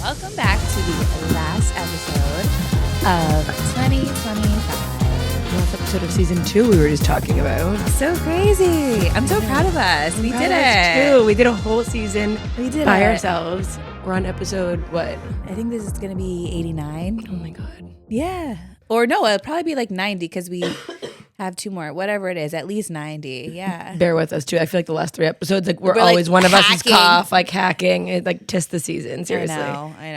Welcome back to the last episode of 2025. Last episode of season 2 we were just talking about. So crazy. I'm so proud of us. We did it. Too. We did a whole season by ourselves. We're on episode, what? I think this is going to be 89. Oh my God. Yeah. Or no, it'll probably be like 90 because we have 2 more. Whatever it is, at least 90. Yeah. Bear with us too. I feel like the last 3 episodes, like we're always like one of us is hacking. cough, like hacking. It like tis the season, seriously. I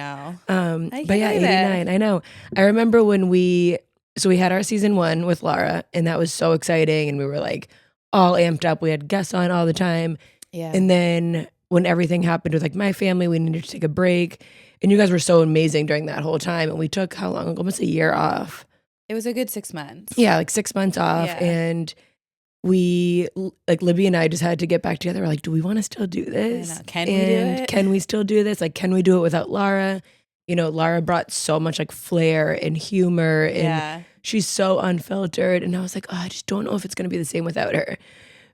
know. But yeah, 89. I know. I remember when we had our season 1 with Laura, and that was so exciting, and we were like all amped up. We had guests on all the time. Yeah. And then when everything happened with like my family, we needed to take a break. And you guys were so amazing during that whole time. And we took how long? Almost a year off. It was a good 6 months. Yeah, like 6 months off. Yeah. And we, like Libby and I just had to get back together. We're like, do we want to still do this? I know. Can we do it? Can we still do this? Like, can we do it without Laura? You know, Laura brought so much like flair and humor, and she's so unfiltered. And I was like, oh, I just don't know if it's going to be the same without her.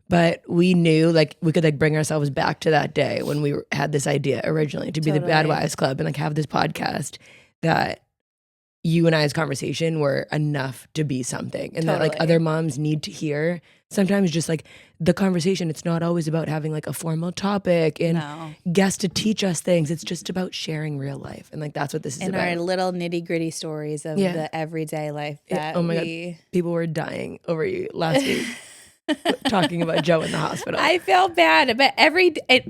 But we knew like we could like bring ourselves back to that day when we had this idea originally to be the Bad Wives Club and like have this podcast, that you and I's conversation were enough to be something, and that like other moms need to hear. Sometimes just like the conversation, it's not always about having like a formal topic and guests to teach us things. It's just about sharing real life. And like that's what this is about. And our little nitty gritty stories of the everyday life that oh my God. People were dying over you last week. Talking about Joe in the hospital. I feel bad, but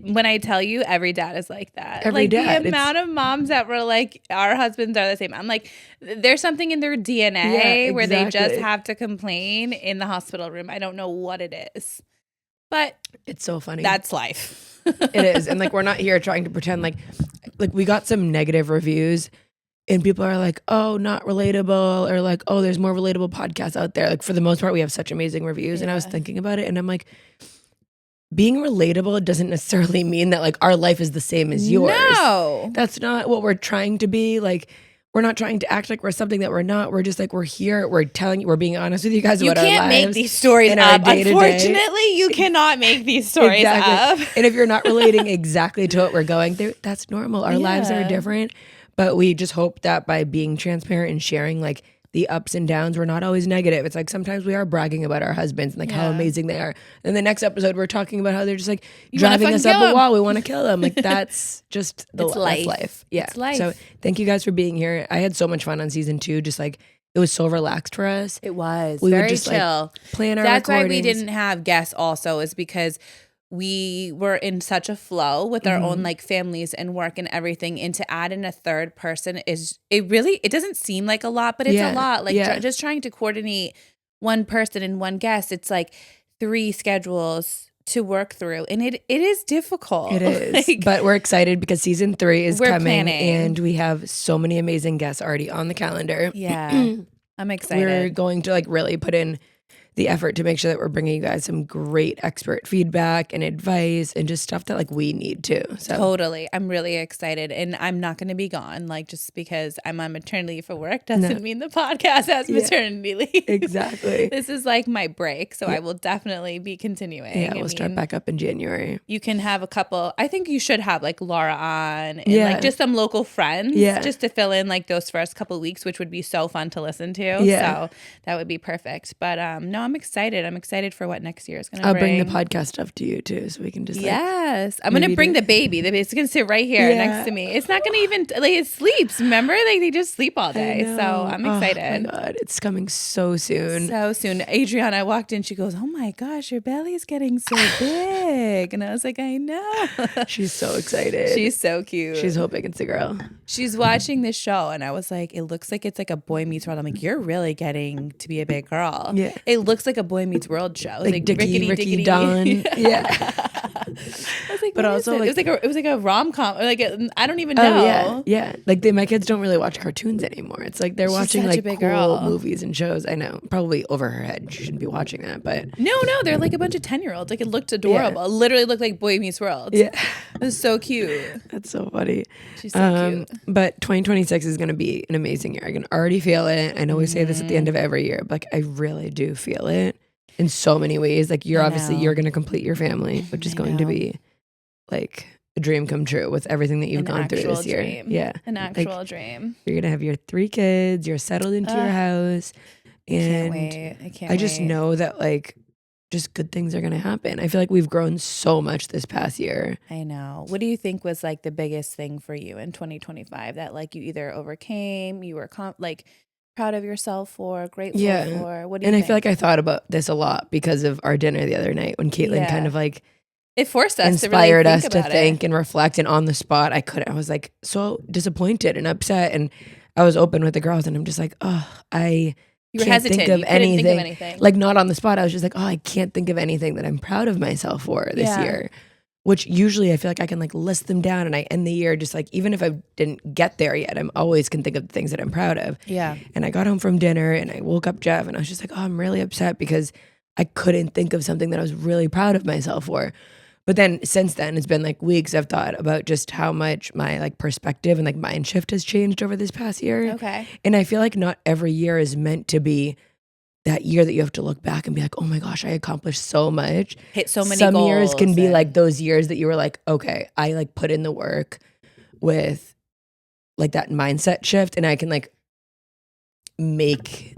when I tell you, every dad is like that. Every like dad. The amount of moms that were like, our husbands are the same. I'm like, there's something in their DNA where they just have to complain in the hospital room. I don't know what it is, but it's so funny. That's life. It is, and like we're not here trying to pretend like we got some negative reviews. And people are like, oh, not relatable, or like, oh, there's more relatable podcasts out there. Like for the most part, we have such amazing reviews. And I was thinking about it, and I'm like, being relatable doesn't necessarily mean that like our life is the same as yours. No. That's not what we're trying to be. Like, we're not trying to act like we're something that we're not. We're just like, we're here. We're telling you, we're being honest with you guys about our lives. You can't make these stories up. Unfortunately, you cannot make these stories up. And if you're not relating exactly to what we're going through, that's normal. Our lives are different. But we just hope that by being transparent and sharing like the ups and downs, we're not always negative. It's like sometimes we are bragging about our husbands and like how amazing they are. And the next episode, we're talking about how they're just like driving us up a wall. We want to kill them. Like that's just life. Yeah. It's life. So thank you guys for being here. I had so much fun on season 2. Just like it was so relaxed for us. It was. We very would just chill. Like plan our That's recordings. why we didn't have guests also, is because we were in such a flow with our own like families and work and everything, and to add in a third person it doesn't seem like a lot, but it's a lot. Like just trying to coordinate one person and one guest, it's like 3 schedules to work through, and it is difficult. It is, like, but we're excited because season 3 is coming, planning. And we have so many amazing guests already on the calendar. Yeah, I'm excited. We're going to like really put in the effort to make sure that we're bringing you guys some great expert feedback and advice and just stuff that like we need too. So totally. I'm really excited, and I'm not going to be gone. Like just because I'm on maternity leave for work doesn't mean the podcast has maternity leave. Exactly. This is like my break. So I will definitely be continuing. Yeah, we'll start back up in January. You can have a couple, I think you should have like Laura on and like just some local friends just to fill in like those first couple of weeks, which would be so fun to listen to. Yeah. So that would be perfect. But no, I'm excited. I'm excited for what next year is going to bring. I'll bring the podcast stuff to you too, so we can just I'm going to bring the baby. The baby's going to sit right here next to me. It's not going to even, like it sleeps, remember? Like they just sleep all day. So I'm excited. Oh my God, it's coming so soon. So soon. Adriana walked in, she goes, oh my gosh, your belly's getting so big. And I was like, I know. She's so excited. She's so cute. She's hoping it's a girl. She's watching this show, and I was like, it looks like it's like a Boy Meets World. I'm like, you're really getting to be a big girl. Yeah. It looks like a Boy Meets World show. Like Ricky Dawn. Yeah. I was like, but also like, it was like a rom-com. Or like I don't even know. Yeah. Like my kids don't really watch cartoons anymore. It's like they're watching like cool movies and shows. I know, probably over her head. She shouldn't be watching that, but no, they're like a bunch of 10-year-olds. Like it looked adorable. It literally looked like Boy Meets World. Yeah, it was so cute. That's so funny. She's so cute. But 2026 is going to be an amazing year. I can already feel it. I know we say this at the end of every year, but like I really do feel it in so many ways. Like you're going to complete your family, which is going to be like a dream come true with everything that you've gone through this year. Dream. Yeah. An actual dream. You're going to have your 3 kids, you're settled into your house. And I can't wait. I just know that like just good things are going to happen. I feel like we've grown so much this past year. I know. What do you think was like the biggest thing for you in 2025 that like you either overcame, you were like proud of yourself for, grateful for? What do you think? I feel like I thought about this a lot because of our dinner the other night when Caitlin kind of like it forced us inspired to really us to think and reflect, and on the spot I was like so disappointed and upset, and I was open with the girls and I'm just like, oh, you were can't hesitant. Think of anything. Like not on the spot. I was just like, oh, I can't think of anything that I'm proud of myself for this year. Which usually I feel like I can like list them down and I end the year just like, even if I didn't get there yet, I'm always can think of the things that I'm proud of. Yeah. And I got home from dinner and I woke up Jeff and I was just like, oh, I'm really upset because I couldn't think of something that I was really proud of myself for. But then since then, it's been like weeks I've thought about just how much my like perspective and like mind shift has changed over this past year. Okay. And I feel like not every year is meant to be that year that you have to look back and be like, oh my gosh, I accomplished so much. Hit so many Some goals. years can be like those years that you were like, okay, I like put in the work with like that mindset shift and I can like make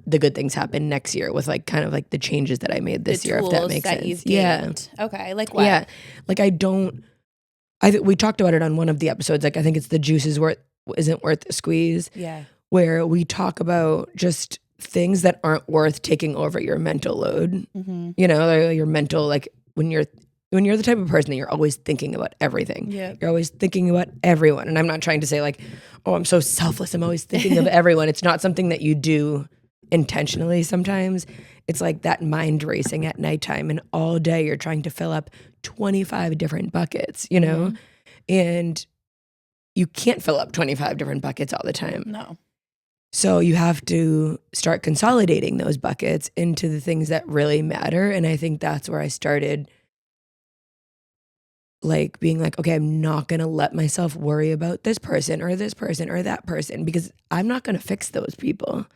the good things happen next year with like kind of like the changes that I made this year, if that makes sense. Yeah. Okay. Like what? Yeah. Like I think we talked about it on one of the episodes. Like I think it's the juice isn't worth the squeeze. Yeah. Where we talk about just things that aren't worth taking over your mental load. Mm-hmm. You know, like your mental, like when you're the type of person that you're always thinking about everything. Yeah. You're always thinking about everyone. And I'm not trying to say like, oh, I'm so selfless. I'm always thinking of everyone. It's not something that you do intentionally sometimes. It's like that mind racing at nighttime and all day you're trying to fill up 25 different buckets, you know? And you can't fill up 25 different buckets all the time. No. So you have to start consolidating those buckets into the things that really matter. And I think that's where I started like being like, okay, I'm not going to let myself worry about this person or that person because I'm not going to fix those people.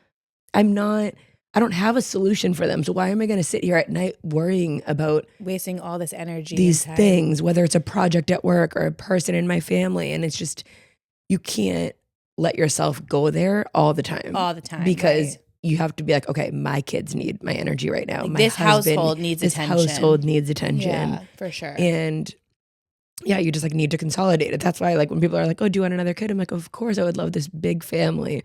I don't have a solution for them. So why am I going to sit here at night worrying about wasting all this energy, these things, whether it's a project at work or a person in my family? And it's just, you can't let yourself go there all the time. Because you have to be like, okay, my kids need my energy right now. Like this household needs attention. Yeah, for sure. And yeah, you just like need to consolidate it. That's why like when people are like, oh, do you want another kid? I'm like, of course I would love this big family.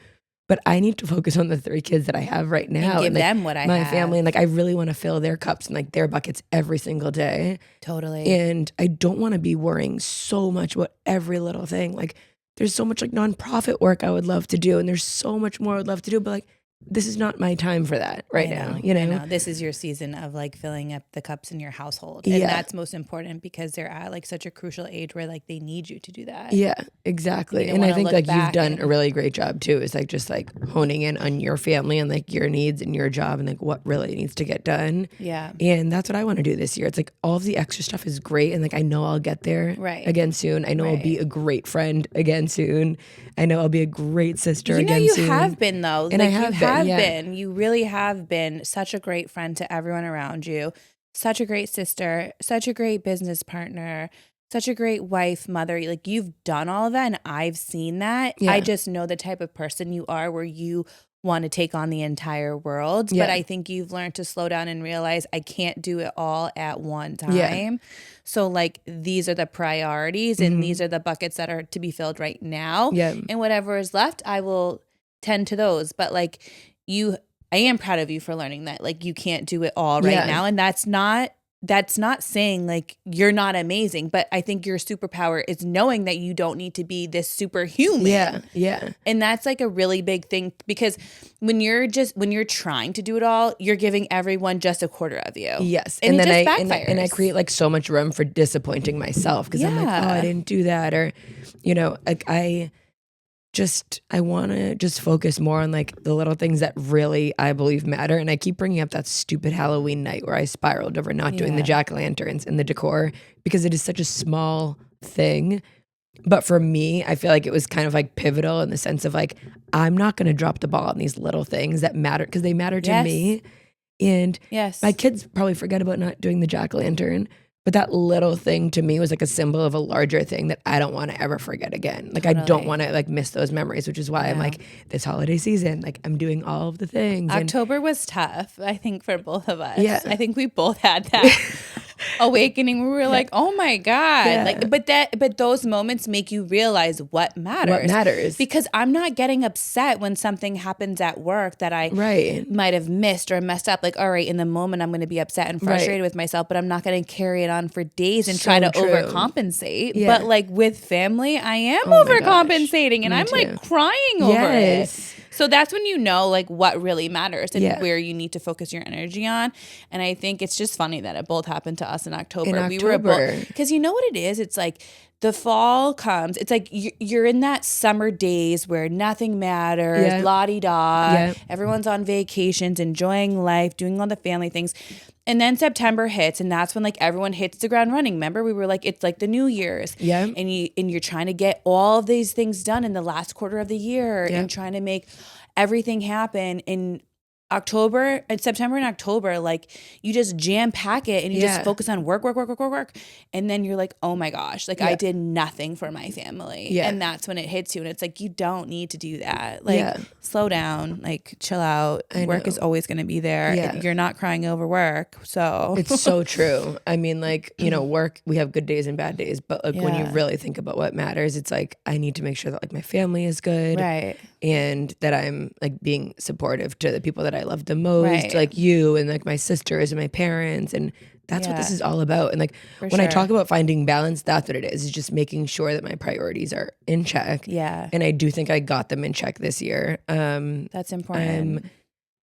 But I need to focus on the 3 kids that I have right now. And give them what I have. My family. And like, I really want to fill their cups and like their buckets every single day. Totally. And I don't want to be worrying so much about every little thing. Like there's so much like nonprofit work I would love to do. And there's so much more I would love to do. But like, this is not my time for that right now. You know? I know. This is your season of like filling up the cups in your household. And that's most important because they're at like such a crucial age where like they need you to do that. Yeah, exactly. And I think like you've done a really great job too. Is like just like honing in on your family and like your needs and your job and like what really needs to get done. Yeah. And that's what I want to do this year. It's like all of the extra stuff is great. And like I know I'll get there again soon. I know I'll be a great friend again soon. I know I'll be a great sister again soon. You have been though. And like, I have been. You really have been such a great friend to everyone around you. Such a great sister, such a great business partner, such a great wife, mother. Like you've done all of that and I've seen that. Yeah. I just know the type of person you are where you want to take on the entire world. Yeah. But I think you've learned to slow down and realize I can't do it all at one time. Yeah. So like these are the priorities and these are the buckets that are to be filled right now. Yeah. And whatever is left, I will tend to those. But like I am proud of you for learning that like you can't do it all right now. And that's not saying like you're not amazing, but I think your superpower is knowing that you don't need to be this superhuman. Yeah. Yeah. And that's like a really big thing because when you're trying to do it all, you're giving everyone just a quarter of you. Yes. And then it just backfires. And I create like so much room for disappointing myself because I'm like, oh, I didn't do that. Or, you know, like I want to just focus more on like the little things that really I believe matter. And I keep bringing up that stupid Halloween night where I spiraled over not doing the jack-o'-lanterns and the decor because it is such a small thing. But for me, I feel like it was kind of like pivotal in the sense of like, I'm not going to drop the ball on these little things that matter because they matter to me. And my kids probably forget about not doing the jack-o'-lantern. But that little thing to me was like a symbol of a larger thing that I don't want to ever forget again. Like I don't want to like miss those memories, which is why I'm like this holiday season, like I'm doing all of the things. October was tough, I think, for both of us. Yeah. I think we both had that awakening where we were like, oh my God. Yeah. Like, but those moments make you realize what matters. What matters. Because I'm not getting upset when something happens at work that I might have missed or messed up. Like, all right, in the moment I'm going to be upset and frustrated with myself, but I'm not going to carry it on for days and try to overcompensate. But like with family, I am overcompensating and I'm like crying over it. So that's when you know like what really matters and where you need to focus your energy on. And I think it's just funny that it both happened to us in October. We were both, because you know what it is? It's like the fall comes. It's like you're in that summer days where nothing matters, la-di-da. Everyone's on vacations, enjoying life, doing all the family things. And then September hits, and that's when like everyone hits the ground running. Remember, we were like, it's like the New Year's. Yeah. And you're trying to get all of these things done in the last quarter of the year and trying to make everything happen in October and September and October. Like you just jam pack it and you just focus on work. And then you're like, oh my gosh, like I did nothing for my family. Yeah. And that's when it hits you. And it's like, you don't need to do that. Like slow down, like chill out. Work is always going to be there. Yeah. You're not crying over work. So it's so true. I mean, like, you know, work, we have good days and bad days, but like when you really think about what matters, it's like, I need to make sure that like my family is good. Right. And that I'm like being supportive to the people that I love the most, like you and like my sisters and my parents. And that's what this is all about. And like when I talk about finding balance, that's what it is just making sure that my priorities are in check. Yeah. And I do think I got them in check this year. That's important.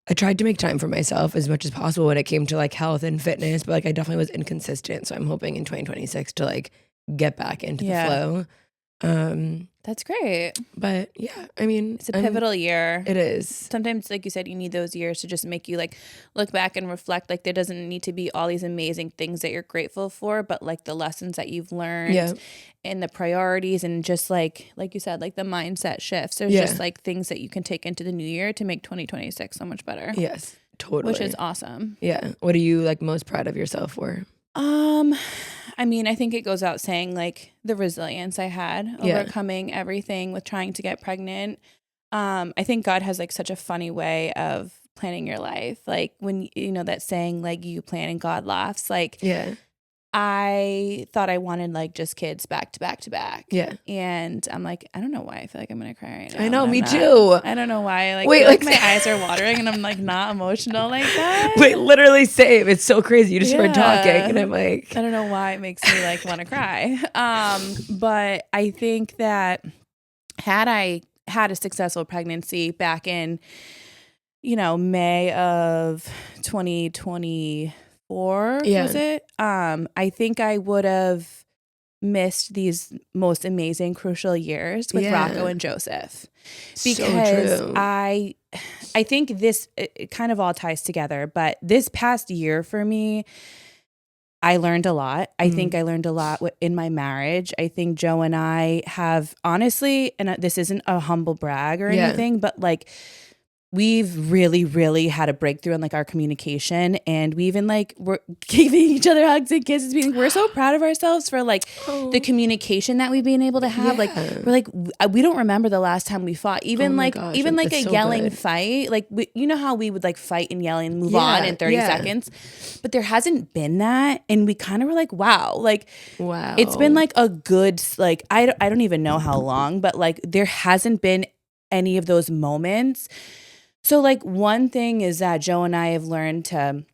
I tried to make time for myself as much as possible when it came to like health and fitness, but like I definitely was inconsistent. So I'm hoping in 2026 to like get back into the flow. That's great. But yeah, I mean, it's a pivotal year. It is. Sometimes, like you said, you need those years to just make you like look back and reflect. Like there doesn't need to be all these amazing things that you're grateful for, but like the lessons that you've learned and the priorities and just like you said, like the mindset shifts. There's just like things that you can take into the new year to make 2026 so much better. Yes, totally. Which is awesome. Yeah. What are you like most proud of yourself for? I mean, I think it goes out saying like the resilience I had overcoming everything with trying to get pregnant. I think God has like such a funny way of planning your life. Like when, you know, that saying like you plan and God laughs, like, I thought I wanted like just kids back to back to back. Yeah. And I'm like, I don't know why I feel like I'm going to cry right now. I know, me too. I don't know why. Like, wait, like my eyes are watering and I'm like not emotional like that. Wait, literally same. It's so crazy. You just start talking and I'm like. I don't know why it makes me like want to cry. But I think that had I had a successful pregnancy back in, you know, May of 2020, was it? I think I would have missed these most amazing crucial years with Rocco and Joseph, because so I think this it kind of all ties together. But this past year for me, I learned a lot. I think I learned a lot in my marriage. I think Joe and I have honestly, and this isn't a humble brag or anything, but like we've really, really had a breakthrough in like our communication, and we even like we're giving each other hugs and kisses. We're so proud of ourselves for like the communication that we've been able to have. Like we're like we don't remember the last time we fought. Even like a so yelling fight. Like you know how we would like fight and yell and move on in 30 seconds, but there hasn't been that, and we kind of were like, wow, it's been like a good like I don't even know how long, but like there hasn't been any of those moments. So like one thing is that Joe and I have learned to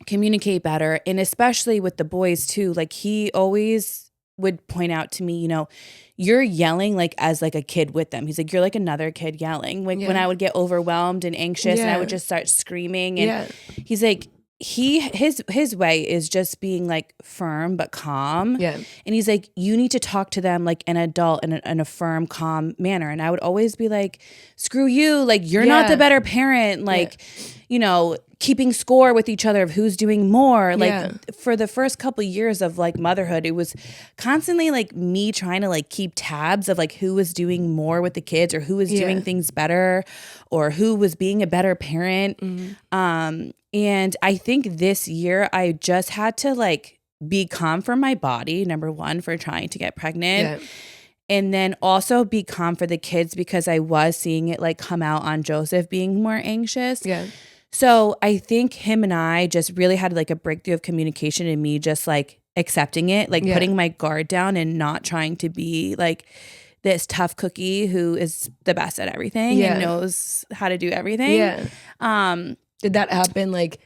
communicate better, and especially with the boys too. Like he always would point out to me, you know, you're yelling like as like a kid with them. He's like, you're like another kid yelling. Like when I would get overwhelmed and anxious and I would just start screaming, and he's like, his way is just being like firm but calm. Yeah. And he's like, you need to talk to them like an adult in a firm, calm manner. And I would always be like, screw you, like you're not the better parent, like you know, keeping score with each other of who's doing more. Like for the first couple of years of like motherhood, it was constantly like me trying to like keep tabs of like who was doing more with the kids, or who was doing things better, or who was being a better parent. And I think this year I just had to like be calm for my body, number one, for trying to get pregnant. Yeah. And then also be calm for the kids because I was seeing it like come out on Joseph being more anxious. Yeah. So I think him and I just really had like a breakthrough of communication and me just like accepting it, like putting my guard down and not trying to be like this tough cookie who is the best at everything and knows how to do everything. Yeah. Did that happen like?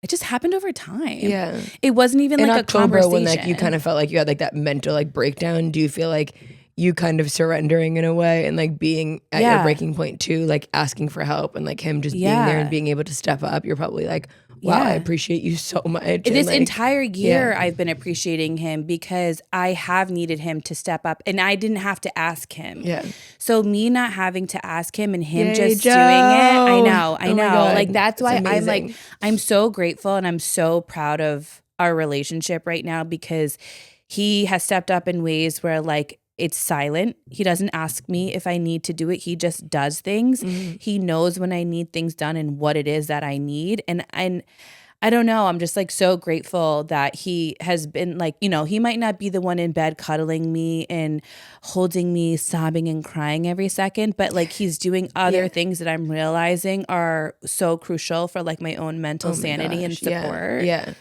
It just happened over time. Yeah. It wasn't even in like October, a conversation. when like you kind of felt like you had like that mental like breakdown, do you feel like you kind of surrendering in a way and like being at your breaking point too, like asking for help and like him just being there and being able to step up? You're probably like, wow, I appreciate you so much. This like, entire year I've been appreciating him because I have needed him to step up and I didn't have to ask him. Yeah. So me not having to ask him and him just doing it, I know. Like that's why I'm like, I'm so grateful and I'm so proud of our relationship right now because he has stepped up in ways where like it's silent. He doesn't ask me if I need to do it. He just does things. Mm-hmm. He knows when I need things done and what it is that I need. And I don't know. I'm just like so grateful that he has been like, you know, he might not be the one in bed cuddling me and holding me, sobbing and crying every second, but like he's doing other things that I'm realizing are so crucial for like my own mental sanity and support. Yeah.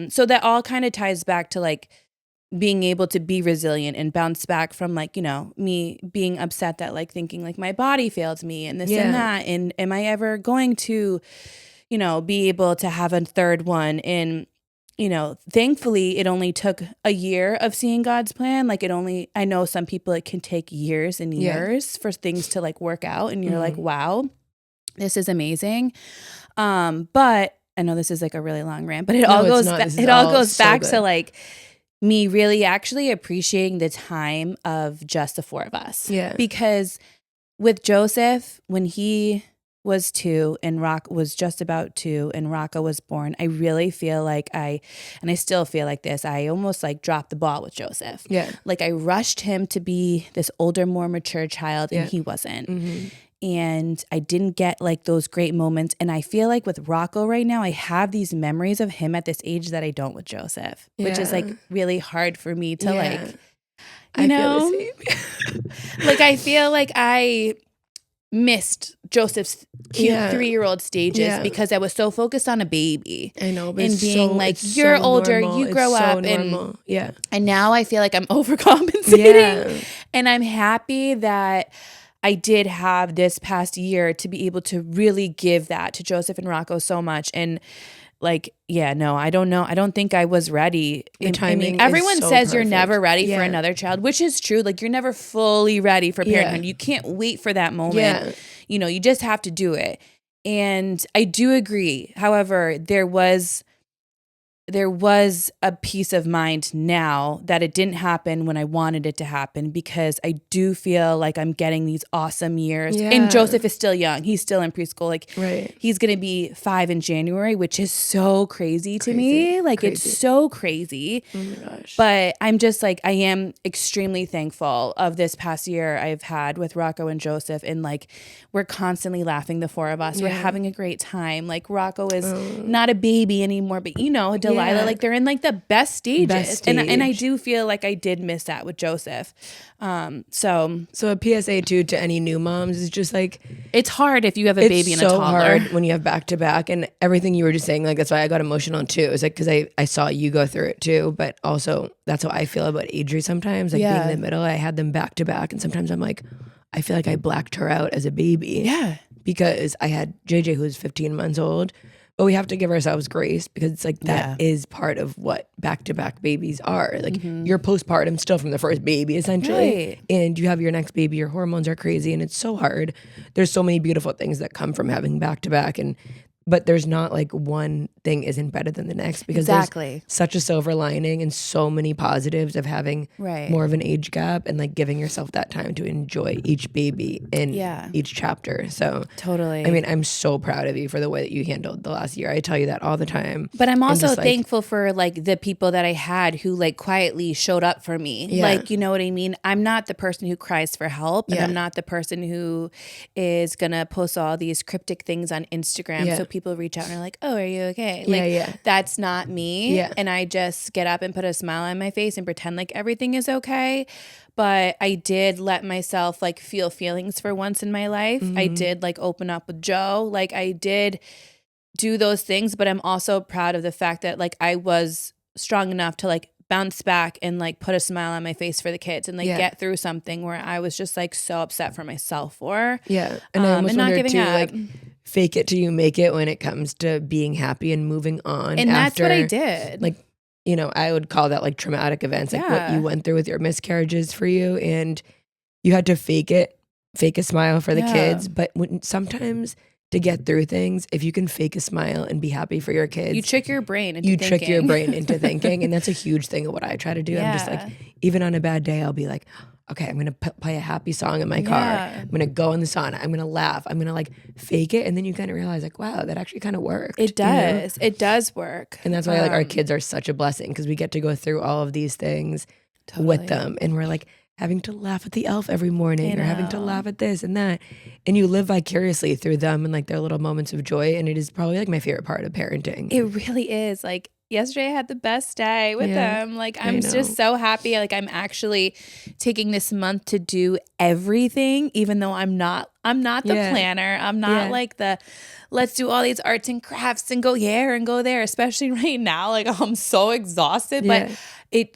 So that all kind of ties back to like being able to be resilient and bounce back from like, you know, me being upset that like thinking like my body failed me and this and that. And am I ever going to, you know, be able to have a third one? And, you know, thankfully it only took a year of seeing God's plan. Like I know some people, it can take years and years for things to like work out. And you're like, wow, this is amazing. But I know this is like a really long rant, but it all goes back to like, me really actually appreciating the time of just the four of us. Yeah. Because with Joseph, when he was 2 and Rock was just about 2 and Rocco was born, I really feel like and I still feel like this, I almost like dropped the ball with Joseph. Yeah. Like I rushed him to be this older, more mature child and he wasn't. Mm-hmm. And I didn't get like those great moments. And I feel like with Rocco right now, I have these memories of him at this age that I don't with Joseph, which is like really hard for me to like, you know, like I feel like I missed Joseph's cute 3-year-old stages because I was so focused on a baby. I know, but and being like, you're so older, you grow up. Normal. And now I feel like I'm overcompensating. And I'm happy that I did have this past year to be able to really give that to Joseph and Rocco so much. And like, no, I don't know. I don't think I was ready. I mean, everyone so says perfect. You're never ready for another child, which is true. Like you're never fully ready for parenthood. You can't wait for that moment. You know, you just have to do it. And I do agree. However, there was a peace of mind now that it didn't happen when I wanted it to happen because I do feel like I'm getting these awesome years. And Joseph is still young. He's still in preschool. Like he's going to be 5 in January, which is so crazy to me. Like it's so crazy. Oh my gosh. But I'm just like, I am extremely thankful of this past year I've had with Rocco and Joseph. And like, we're constantly laughing, the four of us. We're having a great time. Like Rocco is not a baby anymore, but you know, Delilah, like they're in like the best stages. And I do feel like I did miss that with Joseph. So a PSA too to any new moms is just like, it's hard if you have a baby and a toddler. It's so hard when you have back to back and everything you were just saying. Like that's why I got emotional too. It's like, cause I saw you go through it too, but also that's how I feel about Adri sometimes, like being in the middle. I had them back to back and sometimes I'm like, I feel like I blacked her out as a baby. Yeah. Because I had JJ who's 15 months old. But we have to give ourselves grace because it's like that is part of what back-to-back babies are. Like you're postpartum still from the first baby essentially. And you have your next baby, your hormones are crazy and it's so hard. There's so many beautiful things that come from having back-to-back but there's not like one thing isn't better than the next because there's such a silver lining and so many positives of having more of an age gap and like giving yourself that time to enjoy each baby in each chapter. So totally. I mean, I'm so proud of you for the way that you handled the last year. I tell you that all the time. But I'm also thankful for like the people that I had who like quietly showed up for me. Like, you know what I mean? I'm not the person who cries for help and I'm not the person who is going to post all these cryptic things on Instagram so people people reach out and are like, oh, are you okay? Yeah. That's not me. Yeah. And I just get up and put a smile on my face and pretend like everything is okay. But I did let myself like feel feelings for once in my life. I did like open up with Joe. Like I did do those things, but I'm also proud of the fact that like I was strong enough to like bounce back and like put a smile on my face for the kids and like get through something where I was just like so upset for myself for. Yeah. And I almost and not wonder giving too, up. like fake it till you make it when it comes to being happy and moving on. And that's after, what I did. Like, you know, I would call that like traumatic events, like what you went through with your miscarriages for you. And you had to fake a smile for the kids. But sometimes to get through things, if you can fake a smile and be happy for your kids, you trick your brain into thinking. trick your brain into thinking. And that's a huge thing of what I try to do. I'm just like, even on a bad day, I'll be like, okay, I'm going to play a happy song in my car. I'm going to go in the sauna. I'm going to laugh. I'm going to like fake it. And then you kind of realize like, wow, that actually kind of worked. It does. You know? It does work. And that's why like our kids are such a blessing because we get to go through all of these things with them. And we're like having to laugh at the elf every morning or having to laugh at this and that. And you live vicariously through them and like their little moments of joy. And it is probably like my favorite part of parenting. It really is. Like yesterday I had the best day with them. Like I'm just so happy. Like I'm actually taking this month to do everything, even though I'm not the planner. I'm not like the let's do all these arts and crafts and go here and go there, especially right now. Like I'm so exhausted. But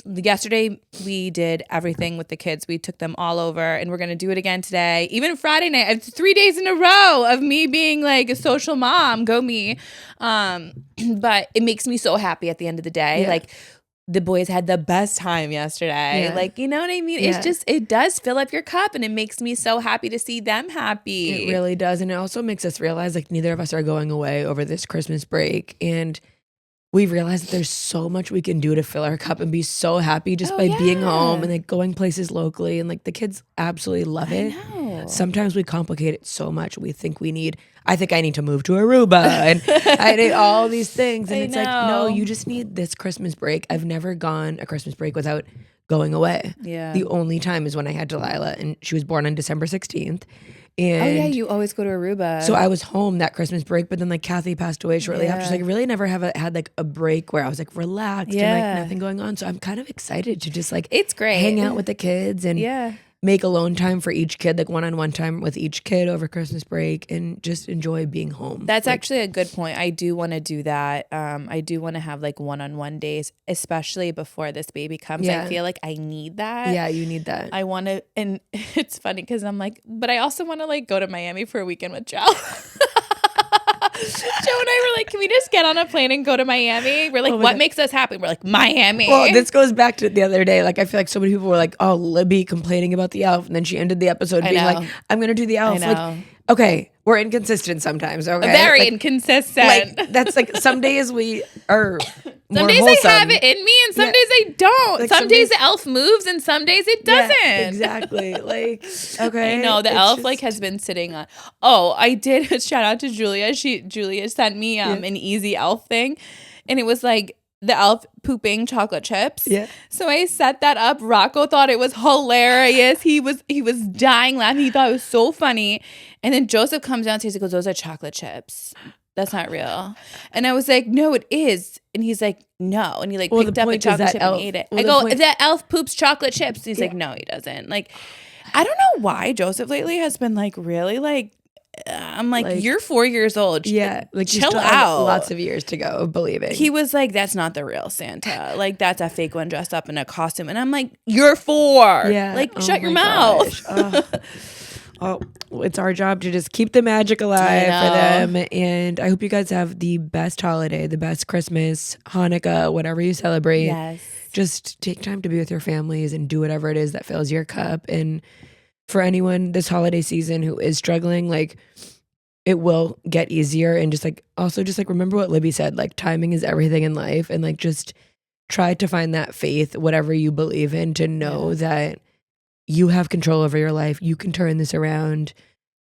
yesterday we did everything with the kids. We took them all over and we're going to do it again today. Even Friday night, it's 3 days in a row of me being like a social mom. Go me. But it makes me so happy at the end of the day. Yeah. Like the boys had the best time yesterday. Yeah. Like, you know what I mean? Yeah. It's just, it does fill up your cup and it makes me so happy to see them happy. It really does. And it also makes us realize like neither of us are going away over this Christmas break. And we realize that there's so much we can do to fill our cup and be so happy just by being home and like going places locally. And like the kids absolutely love it. I know. Sometimes we complicate it so much. We think I think I need to move to Aruba and I need all these things. And it's like, no, you just need this Christmas break. I've never gone a Christmas break without going away. Yeah. The only time is when I had Delilah and she was born on December 16th. And you always go to Aruba. So I was home that Christmas break, but then like Kathy passed away shortly after. So like really never had like a break where I was like relaxed and like nothing going on. So I'm kind of excited to just like it's great hang out with the kids and make alone time for each kid, like one-on-one time with each kid over Christmas break and just enjoy being home. That's actually a good point. I do want to do that. I do want to have like one-on-one days, especially before this baby comes. I feel like I need that. Yeah, you need that. I want to, and it's funny because I'm like, but I also want to like go to Miami for a weekend with Joe. Joe and I were like, can we just get on a plane and go to Miami? We're like, what makes us happy? We're like, Miami. Well, this goes back to the other day. Like, I feel like so many people were like, oh, Libby complaining about the elf. And then she ended the episode being like, I'm going to do the elf. Like, okay, we're inconsistent sometimes. Okay, very like, inconsistent. Like, that's like some days we are some days wholesome. I have it in me and some days I don't. Like some days the elf moves and some days it doesn't. Yeah, exactly. Like, okay. I know the elf like has been sitting on. Oh, I did shout out to Julia. Julia sent me an easy elf thing. And it was like the elf pooping chocolate chips. Yeah. So I set that up. Rocco thought it was hilarious. He was dying laughing. He thought it was so funny. And then Joseph comes downstairs and goes, those are chocolate chips. That's not real. And I was like, no, it is. And he's like, no. And he like picked up a chocolate chip and ate it. I go, that elf poops chocolate chips. And he's like, no, he doesn't. Like, I don't know why Joseph lately has been like really like, I'm like, you're 4 years old. Yeah. Like chill out. Lots of years to go, believing. He was like, that's not the real Santa. Like, that's a fake one dressed up in a costume. And I'm like, you're 4. Yeah. Like, shut your mouth. Oh, it's our job to just keep the magic alive for them. And I hope you guys have the best holiday, the best Christmas, Hanukkah, whatever you celebrate. Yes. Just take time to be with your families and do whatever it is that fills your cup. And for anyone this holiday season who is struggling, like it will get easier. And just like, also just like remember what Libby said, like timing is everything in life. And like just try to find that faith, whatever you believe in, to know that you have control over your life. You can turn this around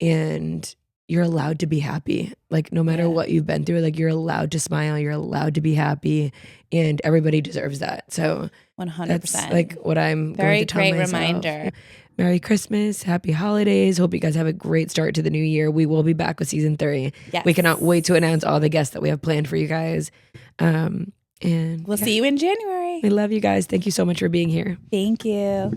and you're allowed to be happy. Like no matter what you've been through, like you're allowed to smile, you're allowed to be happy, and everybody deserves that. So 100%. that's like what I'm very going to tell great myself. Reminder. Merry Christmas, happy holidays. Hope you guys have a great start to the new year. We will be back with season 3. Yes. We cannot wait to announce all the guests that we have planned for you guys. And we'll see you in January. We love you guys. Thank you so much for being here. Thank you.